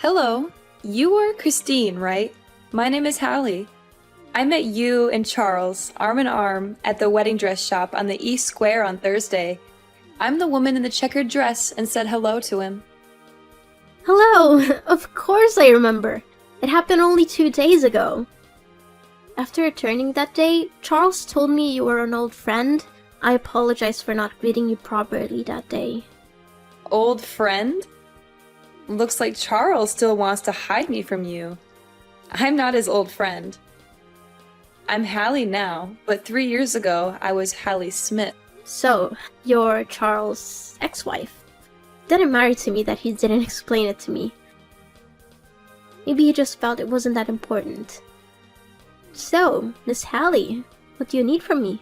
Hello, you are Christine, right? My name is Hallie. I met you and Charles arm in arm at the wedding dress shop on the East Square on Thursday. I'm the woman in the checkered dress and said hello to him. Hello! Of course I remember. It happened only 2 days ago. After returning that day, Charles told me you were an old friend. I apologize for not greeting you properly that day. Old friend? Looks like Charles still wants to hide me from you. I'm not his old friend. I'm Hallie now, but 3 years ago I was Hallie Smith. So, you're Charles' ex-wife. Didn't matter to me that he didn't explain it to me. Maybe he just felt it wasn't that important. So, Miss Hallie, what do you need from me?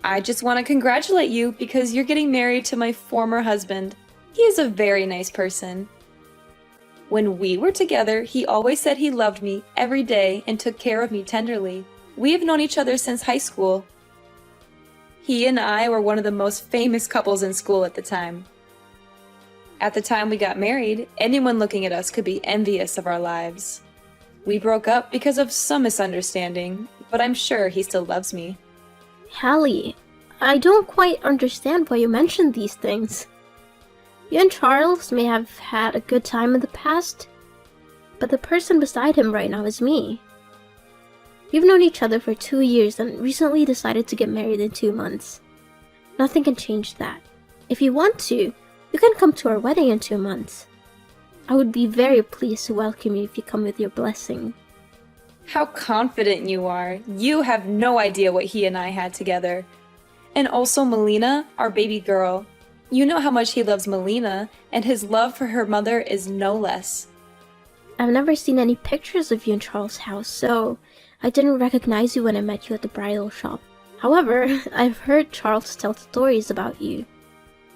I just want to congratulate you because you're getting married to my former husband. He is a very nice person. When we were together, he always said he loved me every day and took care of me tenderly. We have known each other since high school. He and I were one of the most famous couples in school at the time. At the time we got married, anyone looking at us could be envious of our lives. We broke up because of some misunderstanding, but I'm sure he still loves me. Hallie, I don't quite understand why you mentioned these things. You and Charles may have had a good time in the past, but the person beside him right now is me. We've known each other for 2 years and recently decided to get married in 2 months. Nothing can change that. If you want to, you can come to our wedding in 2 months. I would be very pleased to welcome you if you come with your blessing. How confident you are. You have no idea what he and I had together. And also Melina, our baby girl. You know how much he loves Melina, and his love for her mother is no less. I've never seen any pictures of you in Charles' house, so I didn't recognize you when I met you at the bridal shop. However, I've heard Charles tell stories about you.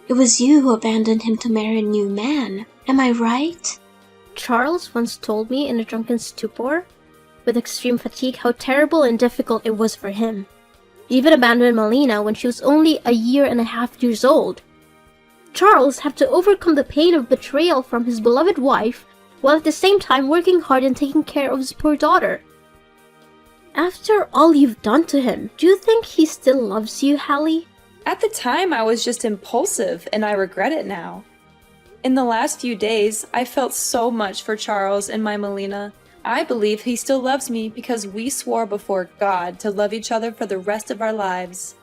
It was you who abandoned him to marry a new man. Am I right? Charles once told me in a drunken stupor, with extreme fatigue, how terrible and difficult it was for him. He even abandoned Melina when she was only 1.5 years old. Charles had to overcome the pain of betrayal from his beloved wife, while at the same time working hard and taking care of his poor daughter. After all you've done to him, do you think he still loves you, Hallie? At the time, I was just impulsive, and I regret it now. In the last few days, I felt so much for Charles and my Melina. I believe he still loves me because we swore before God to love each other for the rest of our lives.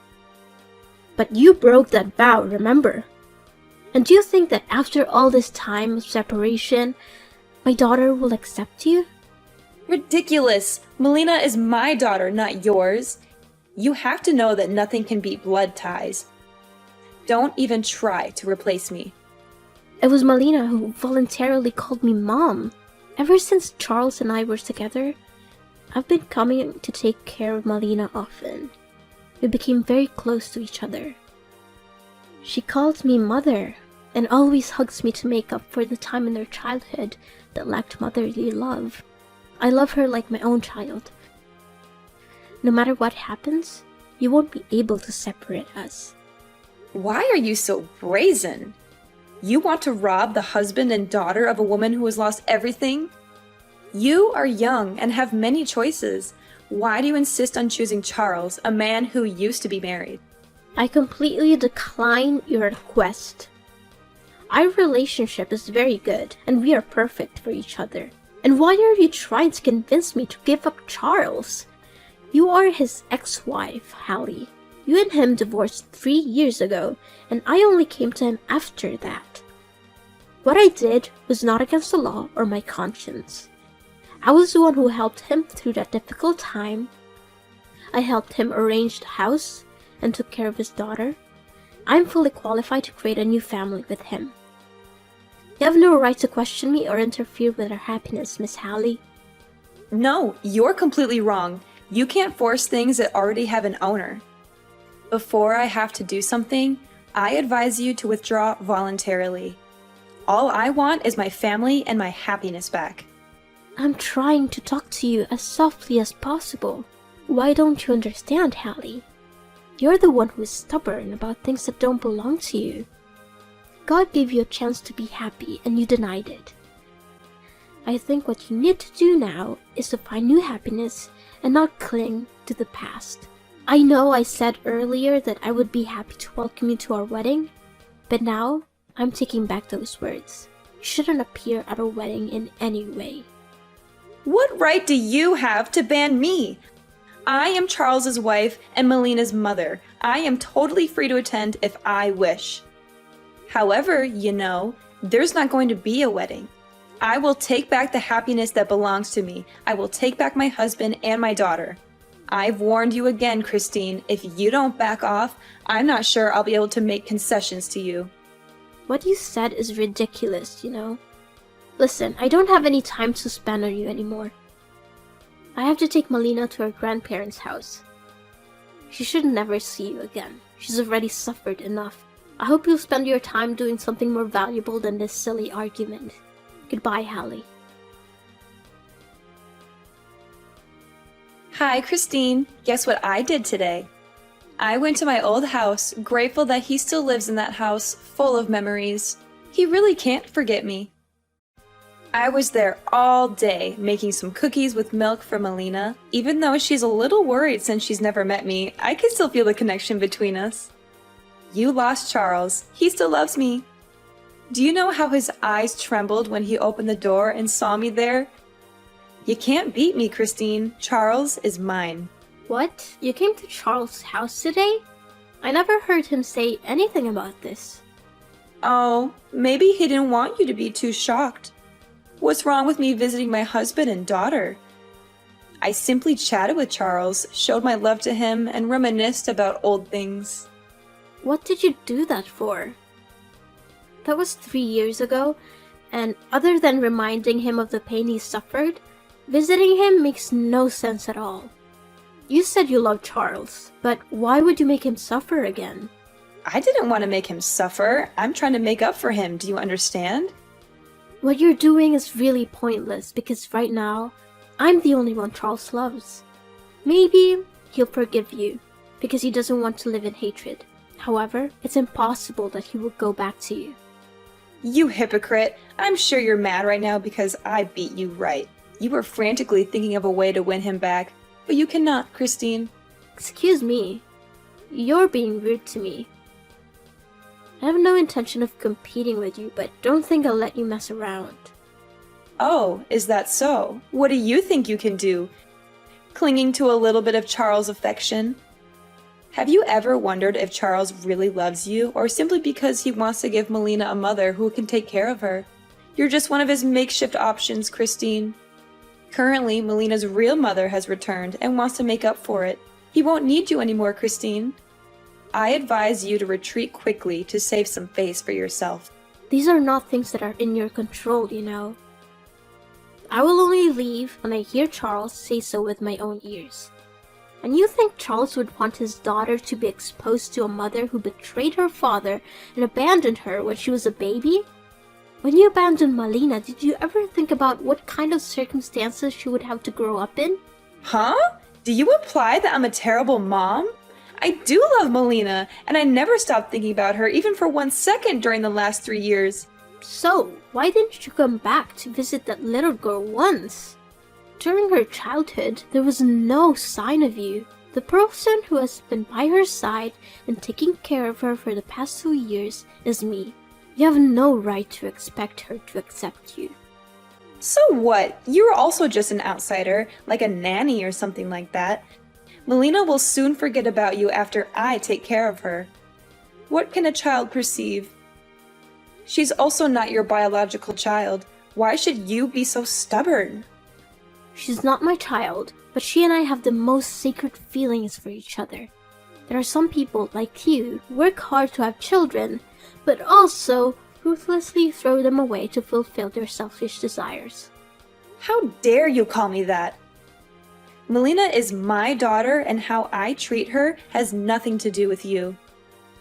But you broke that vow, remember? And do you think that after all this time of separation, my daughter will accept you? Ridiculous! Melina is my daughter, not yours. You have to know that nothing can beat blood ties. Don't even try to replace me. It was Melina who voluntarily called me Mom. Ever since Charles and I were together, I've been coming to take care of Melina often. We became very close to each other. She calls me Mother and always hugs me to make up for the time in their childhood that lacked motherly love. I love her like my own child. No matter what happens, you won't be able to separate us. Why are you so brazen? You want to rob the husband and daughter of a woman who has lost everything? You are young and have many choices. Why do you insist on choosing Charles, a man who used to be married? I completely decline your request. Our relationship is very good, and we are perfect for each other. And why are you trying to convince me to give up Charles? You are his ex-wife, Hallie. You and him divorced 3 years ago, and I only came to him after that. What I did was not against the law or my conscience. I was the one who helped him through that difficult time. I helped him arrange the house and took care of his daughter. I'm fully qualified to create a new family with him. You have no right to question me or interfere with our happiness, Miss Hallie. No, you're completely wrong. You can't force things that already have an owner. Before I have to do something, I advise you to withdraw voluntarily. All I want is my family and my happiness back. I'm trying to talk to you as softly as possible. Why don't you understand, Hallie? You're the one who is stubborn about things that don't belong to you. God gave you a chance to be happy and you denied it. I think what you need to do now is to find new happiness and not cling to the past. I know I said earlier that I would be happy to welcome you to our wedding, but now I'm taking back those words. You shouldn't appear at a wedding in any way. What right do you have to ban me? I am Charles's wife and Melina's mother. I am totally free to attend if I wish. However, there's not going to be a wedding. I will take back the happiness that belongs to me. I will take back my husband and my daughter. I've warned you again, Christine. If you don't back off, I'm not sure I'll be able to make concessions to you. What you said is ridiculous, Listen, I don't have any time to spend on you anymore. I have to take Melina to her grandparents' house. She should never see you again. She's already suffered enough. I hope you'll spend your time doing something more valuable than this silly argument. Goodbye, Hallie. Hi, Christine. Guess what I did today? I went to my old house, grateful that he still lives in that house, full of memories. He really can't forget me. I was there all day, making some cookies with milk for Melina. Even though she's a little worried since she's never met me, I can still feel the connection between us. You lost Charles. He still loves me. Do you know how his eyes trembled when he opened the door and saw me there? You can't beat me, Christine. Charles is mine. What? You came to Charles' house today? I never heard him say anything about this. Oh, maybe he didn't want you to be too shocked. What's wrong with me visiting my husband and daughter? I simply chatted with Charles, showed my love to him, and reminisced about old things. What did you do that for? That was 3 years ago, and other than reminding him of the pain he suffered, visiting him makes no sense at all. You said you loved Charles, but why would you make him suffer again? I didn't want to make him suffer. I'm trying to make up for him. Do you understand? What you're doing is really pointless because right now, I'm the only one Charles loves. Maybe he'll forgive you because he doesn't want to live in hatred. However, it's impossible that he will go back to you. You hypocrite! I'm sure you're mad right now because I beat you right. You were frantically thinking of a way to win him back, but you cannot, Christine. Excuse me. You're being rude to me. I have no intention of competing with you, but don't think I'll let you mess around. Oh, is that so? What do you think you can do? Clinging to a little bit of Charles' affection? Have you ever wondered if Charles really loves you, or simply because he wants to give Melina a mother who can take care of her? You're just one of his makeshift options, Christine. Currently, Melina's real mother has returned and wants to make up for it. He won't need you anymore, Christine. I advise you to retreat quickly to save some face for yourself. These are not things that are in your control, I will only leave when I hear Charles say so with my own ears. And you think Charles would want his daughter to be exposed to a mother who betrayed her father and abandoned her when she was a baby? When you abandoned Melina, did you ever think about what kind of circumstances she would have to grow up in? Huh? Do you imply that I'm a terrible mom? I do love Melina, and I never stopped thinking about her even for 1 second during the last 3 years. So, why didn't you come back to visit that little girl once? During her childhood, there was no sign of you. The person who has been by her side and taking care of her for the past 2 years is me. You have no right to expect her to accept you. So what? You're also just an outsider, like a nanny or something like that. Melina will soon forget about you after I take care of her. What can a child perceive? She's also not your biological child. Why should you be so stubborn? She's not my child, but she and I have the most sacred feelings for each other. There are some people like you who work hard to have children, but also ruthlessly throw them away to fulfill their selfish desires. How dare you call me that? Melina is my daughter, and how I treat her has nothing to do with you.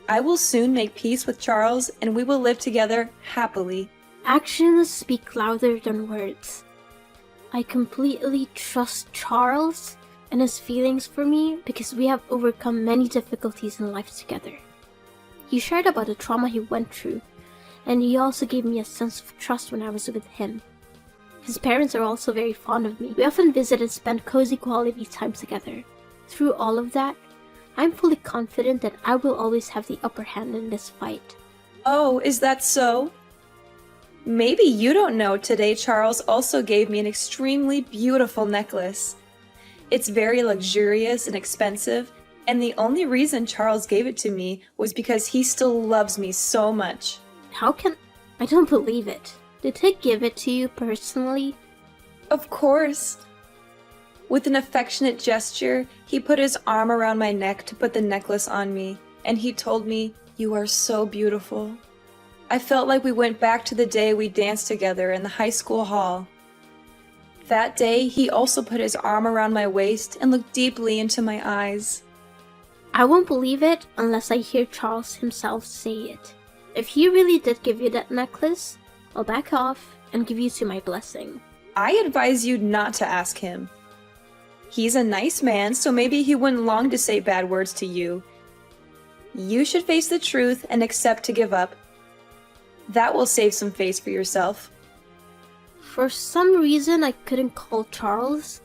I will soon make peace with Charles, and we will live together happily. Actions speak louder than words. I completely trust Charles and his feelings for me because we have overcome many difficulties in life together. He shared about the trauma he went through, and he also gave me a sense of trust when I was with him. His parents are also very fond of me. We often visit and spend cozy quality time together. Through all of that, I'm fully confident that I will always have the upper hand in this fight. Oh, is that so? Maybe you don't know today Charles also gave me an extremely beautiful necklace. It's very luxurious and expensive, and the only reason Charles gave it to me was because he still loves me so much. How can... I don't believe it. Did he give it to you personally? Of course. With an affectionate gesture, he put his arm around my neck to put the necklace on me, and he told me, "You are so beautiful." I felt like we went back to the day we danced together in the high school hall. That day, he also put his arm around my waist and looked deeply into my eyes. I won't believe it unless I hear Charles himself say it. If he really did give you that necklace, I'll back off and give you to my blessing. I advise you not to ask him. He's a nice man, so maybe he wouldn't long to say bad words to you. You should face the truth and accept to give up. That will save some face for yourself. For some reason, I couldn't call Charles.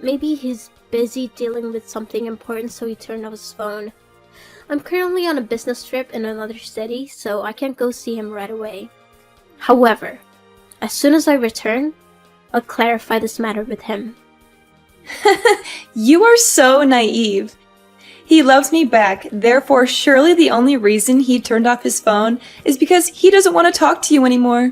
Maybe he's busy dealing with something important, so he turned off his phone. I'm currently on a business trip in another city, so I can't go see him right away. However, as soon as I return, I'll clarify this matter with him. You are so naive. He loves me back, therefore surely the only reason he turned off his phone is because he doesn't want to talk to you anymore.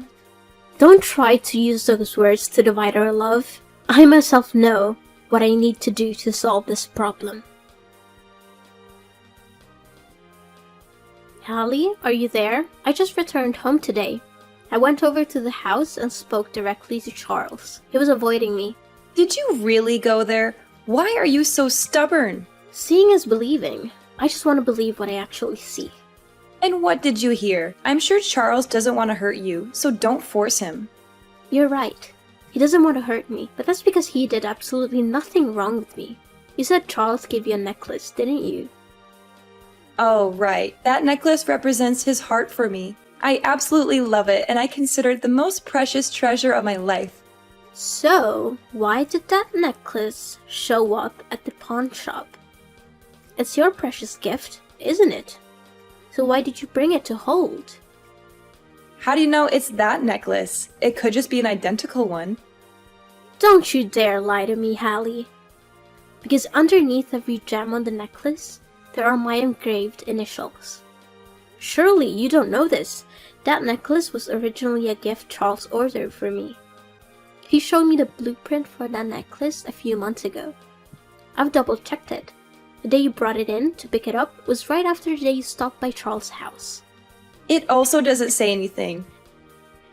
Don't try to use those words to divide our love. I myself know what I need to do to solve this problem. Hallie, are you there? I just returned home today. I went over to the house and spoke directly to Charles. He was avoiding me. Did you really go there? Why are you so stubborn? Seeing is believing. I just want to believe what I actually see. And what did you hear? I'm sure Charles doesn't want to hurt you, so don't force him. You're right. He doesn't want to hurt me, but that's because he did absolutely nothing wrong with me. You said Charles gave you a necklace, didn't you? Oh, right. That necklace represents his heart for me. I absolutely love it, and I consider it the most precious treasure of my life. So, why did that necklace show up at the pawn shop? It's your precious gift, isn't it? So why did you bring it to hold? How do you know it's that necklace? It could just be an identical one. Don't you dare lie to me, Hallie. Because underneath every gem on the necklace, there are my engraved initials. Surely you don't know this. That necklace was originally a gift Charles ordered for me. He showed me the blueprint for that necklace a few months ago. I've double-checked it. The day you brought it in to pick it up was right after the day you stopped by Charles' house. It also doesn't say anything.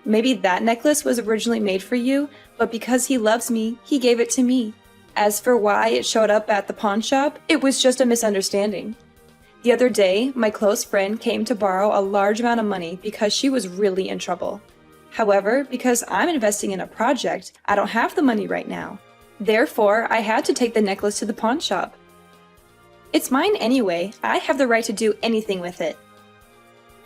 Maybe that necklace was originally made for you, but because he loves me, he gave it to me. As for why it showed up at the pawn shop, it was just a misunderstanding. The other day, my close friend came to borrow a large amount of money because she was really in trouble. However, because I'm investing in a project, I don't have the money right now. Therefore, I had to take the necklace to the pawn shop. It's mine anyway. I have the right to do anything with it.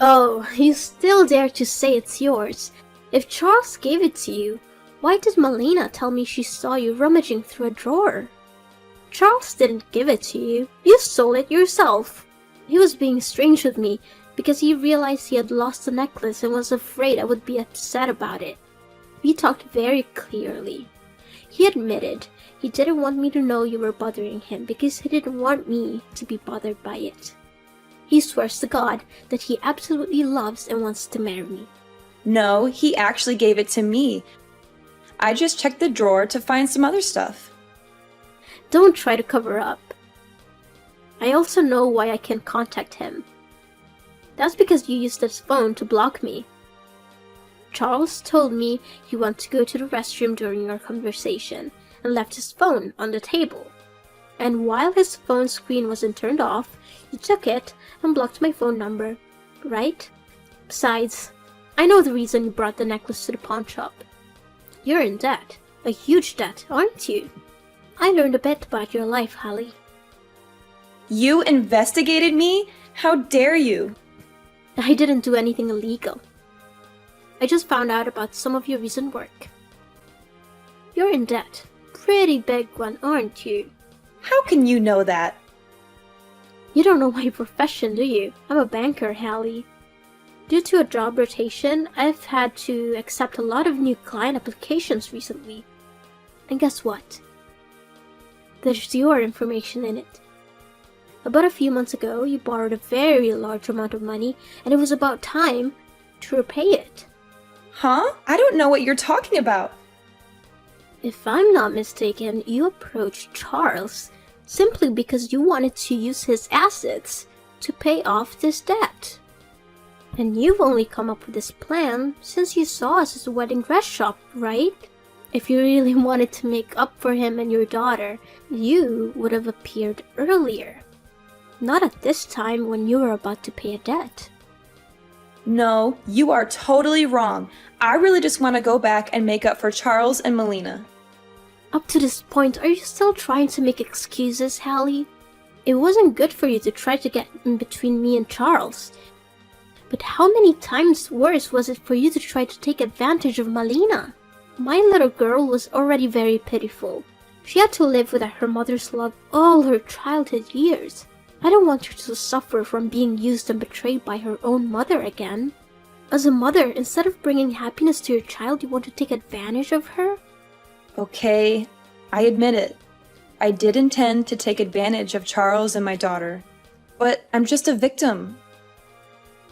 Oh, you still dare to say it's yours. If Charles gave it to you, why did Malena tell me she saw you rummaging through a drawer? Charles didn't give it to you. You stole it yourself. He was being strange with me because he realized he had lost the necklace and was afraid I would be upset about it. We talked very clearly. He admitted he didn't want me to know you were bothering him because he didn't want me to be bothered by it. He swears to God that he absolutely loves and wants to marry me. No, he actually gave it to me. I just checked the drawer to find some other stuff. Don't try to cover up. I also know why I can't contact him. That's because you used his phone to block me. Charles told me he went to go to the restroom during our conversation and left his phone on the table. And while his phone screen wasn't turned off, he took it and blocked my phone number, right? Besides, I know the reason you brought the necklace to the pawn shop. You're in debt. A huge debt, aren't you? I learned a bit about your life, Hallie. You investigated me? How dare you? I didn't do anything illegal. I just found out about some of your recent work. You're in debt. Pretty big one, aren't you? How can you know that? You don't know my profession, do you? I'm a banker, Hallie. Due to a job rotation, I've had to accept a lot of new client applications recently. And guess what? There's your information in it. About a few months ago, you borrowed a very large amount of money, and it was about time to repay it. Huh? I don't know what you're talking about. If I'm not mistaken, you approached Charles simply because you wanted to use his assets to pay off this debt. And you've only come up with this plan since you saw us as a wedding dress shop, right? If you really wanted to make up for him and your daughter, you would have appeared earlier. Not at this time when you were about to pay a debt. No, you are totally wrong. I really just want to go back and make up for Charles and Melina. Up to this point, are you still trying to make excuses, Hallie? It wasn't good for you to try to get in between me and Charles. But how many times worse was it for you to try to take advantage of Melina? My little girl was already very pitiful. She had to live without her mother's love all her childhood years. I don't want her to suffer from being used and betrayed by her own mother again. As a mother, instead of bringing happiness to your child, you want to take advantage of her? Okay, I admit it. I did intend to take advantage of Charles and my daughter, but I'm just a victim.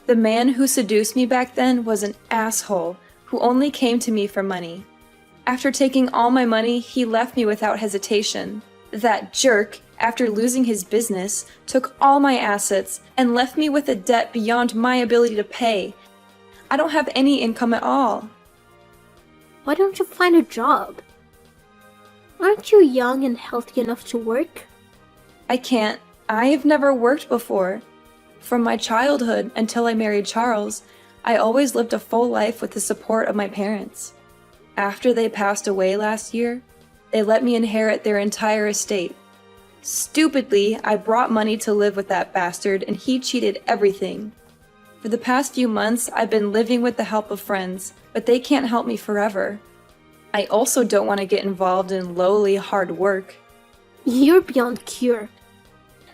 The man who seduced me back then was an asshole who only came to me for money. After taking all my money, he left me without hesitation. That jerk, after losing his business, took all my assets and left me with a debt beyond my ability to pay. I don't have any income at all. Why don't you find a job? Aren't you young and healthy enough to work? I can't. I have never worked before. From my childhood until I married Charles, I always lived a full life with the support of my parents. After they passed away last year, they let me inherit their entire estate. Stupidly, I brought money to live with that bastard, and he cheated everything. For the past few months, I've been living with the help of friends, but they can't help me forever. I also don't want to get involved in lowly, hard work. You're beyond cure.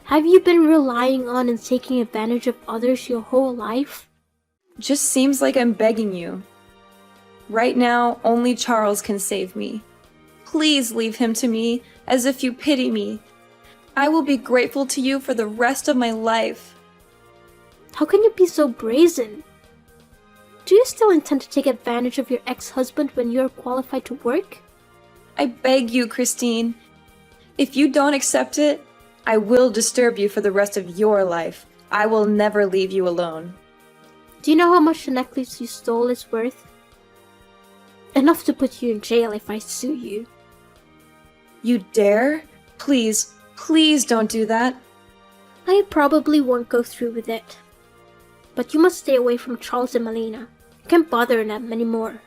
Have you been relying on and taking advantage of others your whole life? Just seems like I'm begging you. Right now, only Charles can save me. Please leave him to me, as if you pity me. I will be grateful to you for the rest of my life. How can you be so brazen? Do you still intend to take advantage of your ex-husband when you're qualified to work? I beg you, Christine. If you don't accept it, I will disturb you for the rest of your life. I will never leave you alone. Do you know how much the necklace you stole is worth? Enough to put you in jail if I sue you. You dare? Please, please don't do that. I probably won't go through with it. But you must stay away from Charles and Melina. You can't bother them anymore.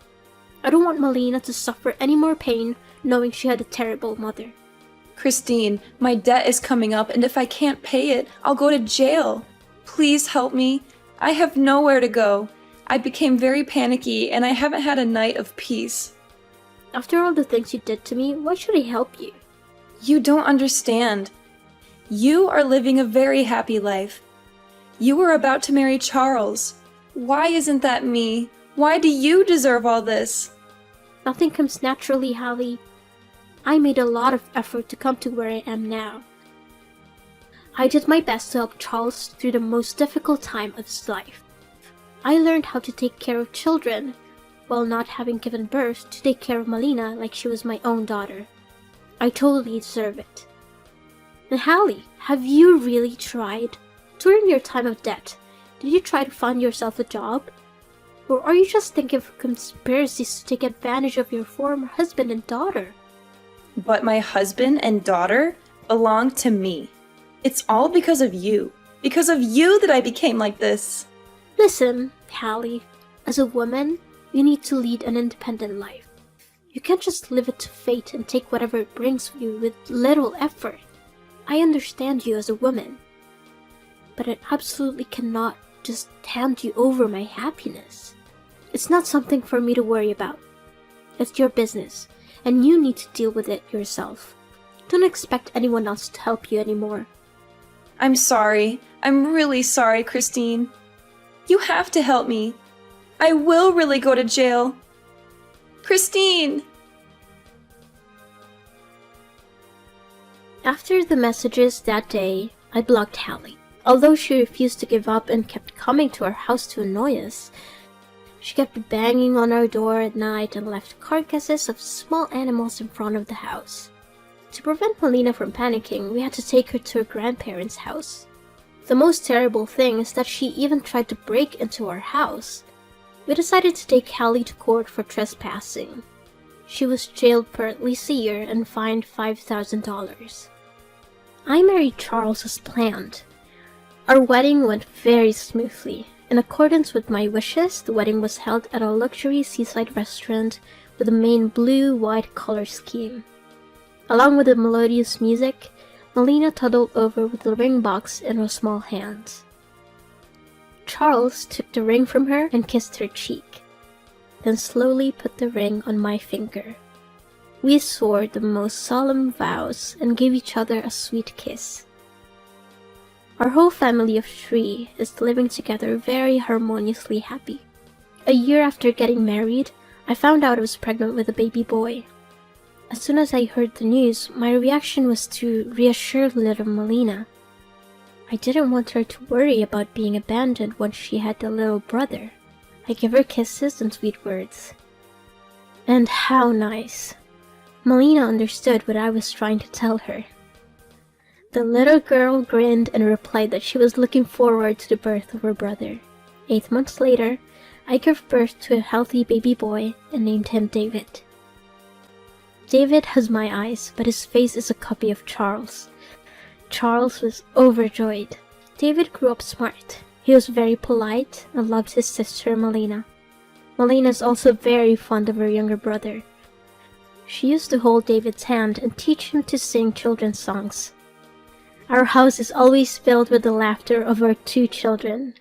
I don't want Melina to suffer any more pain knowing she had a terrible mother. Christine, my debt is coming up, and if I can't pay it, I'll go to jail. Please help me. I have nowhere to go. I became very panicky, and I haven't had a night of peace. After all the things you did to me, why should I help you? You don't understand. You are living a very happy life. You were about to marry Charles. Why isn't that me? Why do you deserve all this? Nothing comes naturally, Hallie. I made a lot of effort to come to where I am now. I did my best to help Charles through the most difficult time of his life. I learned how to take care of children, while not having given birth to take care of Melina like she was my own daughter. I totally deserve it. And Hallie, have you really tried? During your time of debt, did you try to find yourself a job? Or are you just thinking of conspiracies to take advantage of your former husband and daughter? But my husband and daughter belong to me. It's all because of you. Because of you that I became like this. Listen, Hallie, as a woman, you need to lead an independent life. You can't just leave it to fate and take whatever it brings you with little effort. I understand you as a woman, but I absolutely cannot just hand you over my happiness. It's not something for me to worry about. It's your business, and you need to deal with it yourself. Don't expect anyone else to help you anymore. I'm sorry. I'm really sorry, Christine. You have to help me. I will really go to jail. Christine! After the messages that day, I blocked Hallie. Although she refused to give up and kept coming to our house to annoy us, she kept banging on our door at night and left carcasses of small animals in front of the house. To prevent Melina from panicking, we had to take her to her grandparents' house. The most terrible thing is that she even tried to break into our house. We decided to take Hallie to court for trespassing. She was jailed for at least a year and fined $5,000. I married Charles as planned. Our wedding went very smoothly. In accordance with my wishes, the wedding was held at a luxury seaside restaurant with a main blue-white color scheme. Along with the melodious music, Melina toddled over with the ring box in her small hands. Charles took the ring from her and kissed her cheek, then slowly put the ring on my finger. We swore the most solemn vows and gave each other a sweet kiss. Our whole family of 3 is living together very harmoniously happy. A year after getting married, I found out I was pregnant with a baby boy. As soon as I heard the news, my reaction was to reassure little Melina. I didn't want her to worry about being abandoned once she had a little brother. I gave her kisses and sweet words. And how nice! Melina understood what I was trying to tell her. The little girl grinned and replied that she was looking forward to the birth of her brother. 8 months later, I gave birth to a healthy baby boy and named him David. David has my eyes, but his face is a copy of Charles. Charles was overjoyed. David grew up smart. He was very polite and loved his sister Melina. Melina is also very fond of her younger brother. She used to hold David's hand and teach him to sing children's songs. Our house is always filled with the laughter of our 2 children.